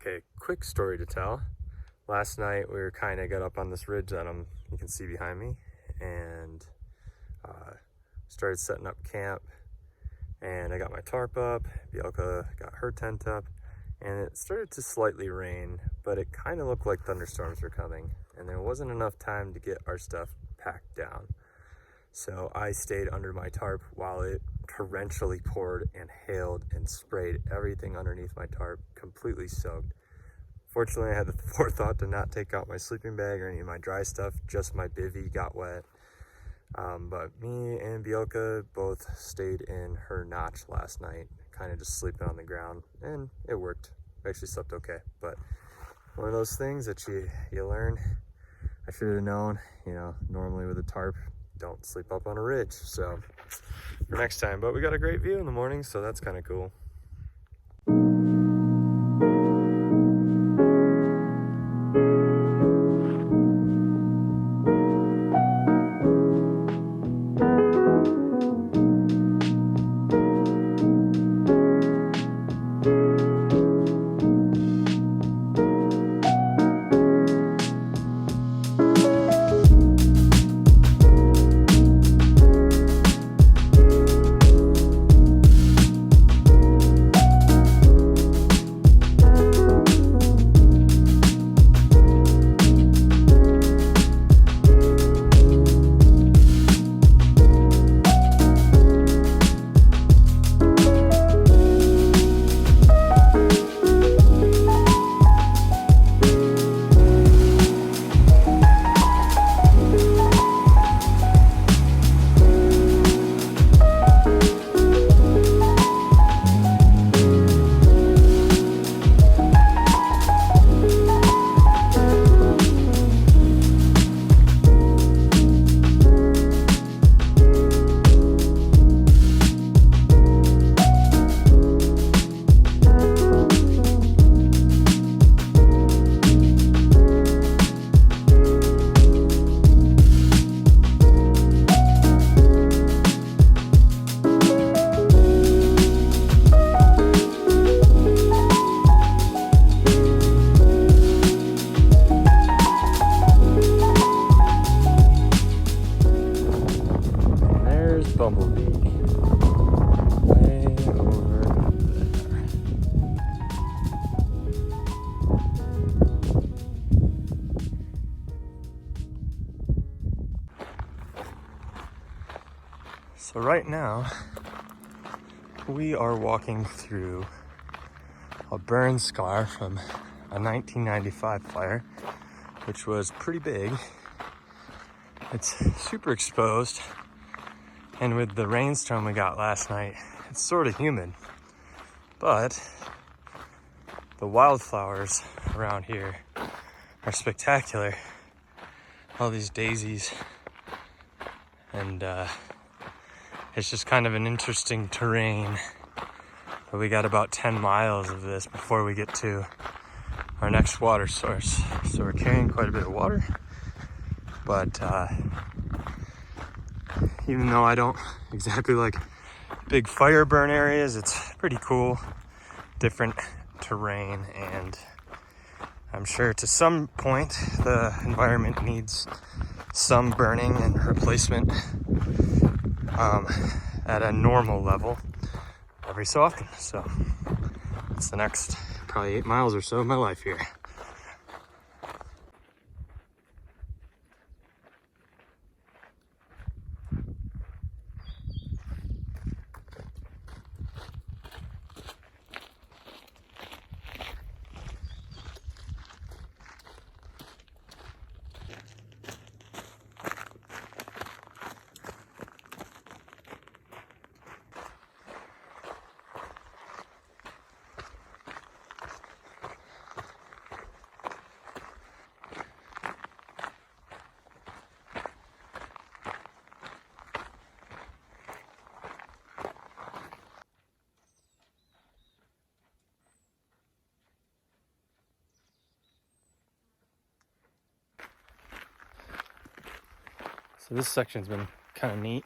Okay, quick story to tell. Last night we were kind of got up on this ridge that you can see behind me, and started setting up camp. And I got my tarp up, Bielka got her tent up, and it started to slightly rain, but it kind of looked like thunderstorms were coming, and there wasn't enough time to get our stuff packed down. So I stayed under my tarp while it torrentially poured and hailed and sprayed everything underneath my tarp, completely soaked. Fortunately, I had the forethought to not take out my sleeping bag or any of my dry stuff, just my bivvy got wet. But me and Bielka both stayed in her notch last night, kind of just sleeping on the ground, and it worked. I actually slept okay, but one of those things that you learn. I should have known, normally with a tarp, don't sleep up on a ridge, so for next time. But we got a great view in the morning, so that's kind of cool. Bumblebee way over there. So right now we are walking through a burn scar from a 1995 fire, which was pretty big. It's super exposed. And with the rainstorm we got last night, it's sort of humid. But the wildflowers around here are spectacular. All these daisies. And it's just kind of an interesting terrain. But we got about 10 miles of this before we get to our next water source. So we're carrying quite a bit of water. But even though I don't exactly like big fire burn areas, it's pretty cool, different terrain, and I'm sure to some point the environment needs some burning and replacement at a normal level every so often. So it's the next probably 8 miles or so of my life here. So this section's been kind of neat.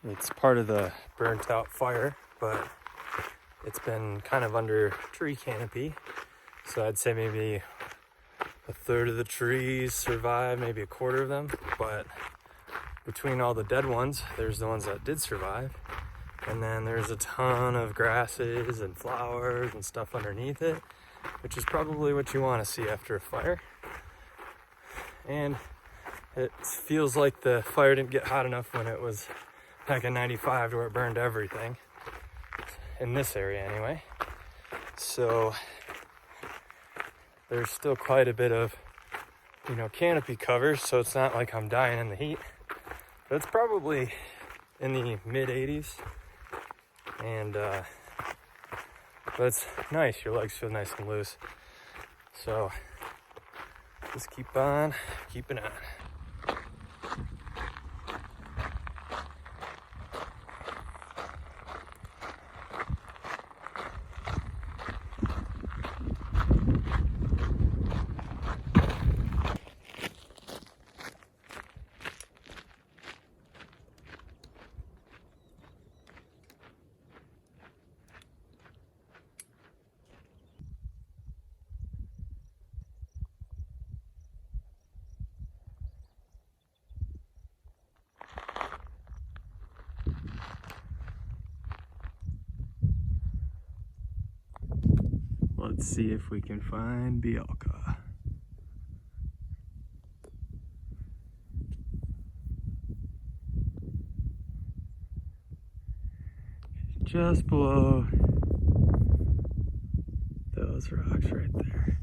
It's part of the burnt out fire, but it's been kind of under tree canopy. So I'd say maybe a third of the trees survived, maybe a quarter of them, but between all the dead ones, there's the ones that did survive, and then there's a ton of grasses and flowers and stuff underneath it, which is probably what you want to see after a fire. And it feels like the fire didn't get hot enough when it was back in 95 to where it burned everything, in this area anyway. So there's still quite a bit of, canopy cover, so it's not like I'm dying in the heat. But it's probably in the mid 80s, and but it's nice. Your legs feel nice and loose. So just keep on keeping on. Let's see if we can find Bielka. Just below those rocks right there.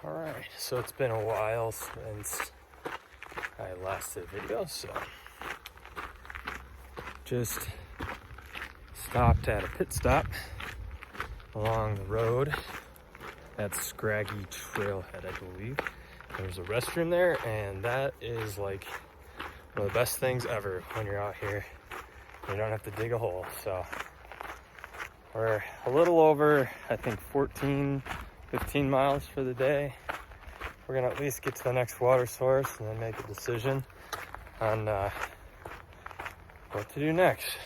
Alright, so it's been a while since I last did a video, so just stopped at a pit stop along the road at Scraggy Trailhead, I believe. There's a restroom there, and that is like one of the best things ever when you're out here. You don't have to dig a hole. So we're a little over, I think, 15 miles for the day. We're gonna at least get to the next water source and then make a decision on what to do next.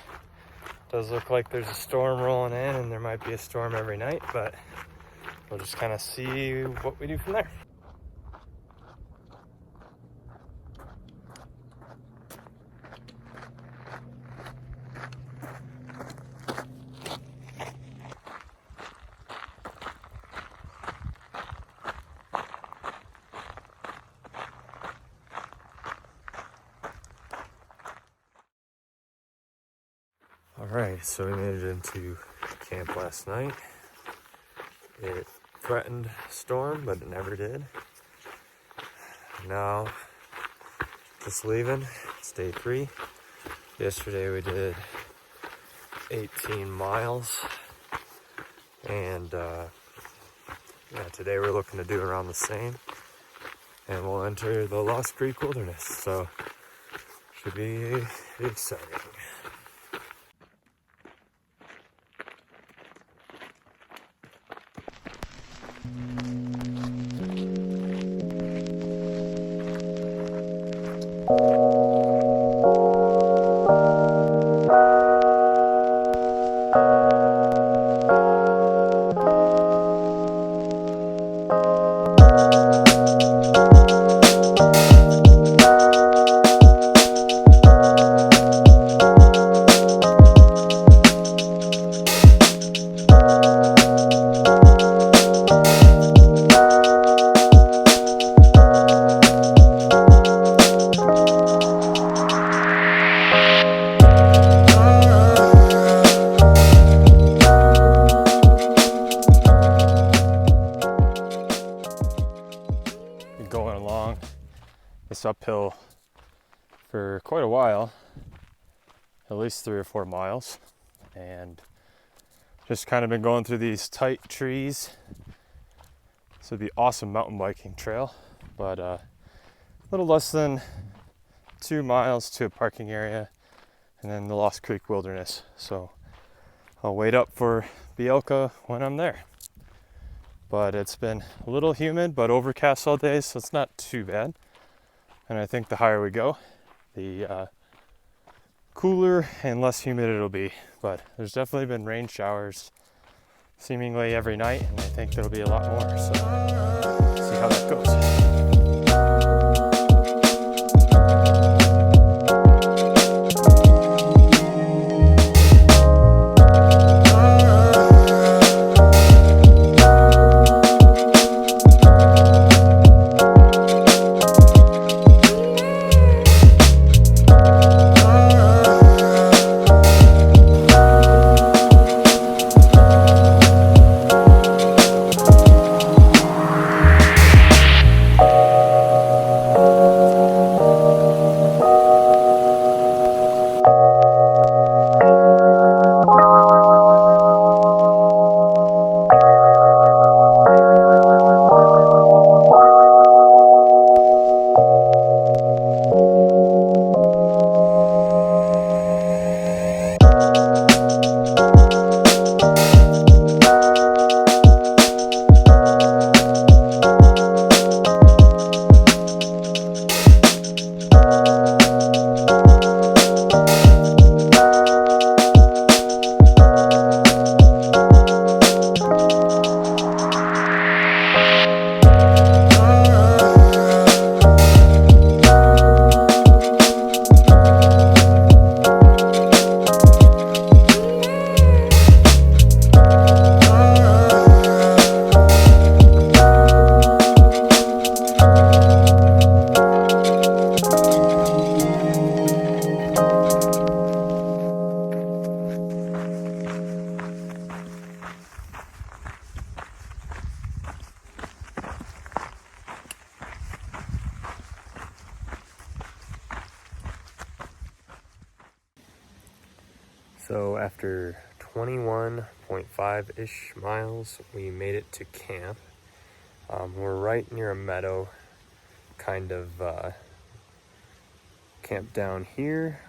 Does look like there's a storm rolling in, and there might be a storm every night, but we'll just kind of see what we do from there. Alright, so we made it into camp last night. It threatened storm, but it never did. Now, just leaving. It's day 3. Yesterday we did 18 miles. And today we're looking to do around the same. And we'll enter the Lost Creek Wilderness. So, should be exciting. Going along this uphill for quite a while, at least 3 or 4 miles, and just kind of been going through these tight trees So it'd be awesome mountain biking trail, but a little less than 2 miles to a parking area and then the Lost Creek Wilderness. So I'll wait up for Bielka when I'm there. But it's been a little humid but overcast all day, so it's not too bad. And I think the higher we go, the cooler and less humid it'll be. But there's definitely been rain showers seemingly every night, and I think there'll be a lot more, so see how that goes. So after 21.5-ish miles, we made it to camp. We're right near a meadow, kind of camped down here.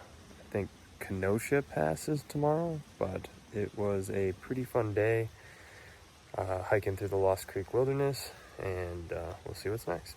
I think Kenosha passes tomorrow, but it was a pretty fun day hiking through the Lost Creek Wilderness, and we'll see what's next.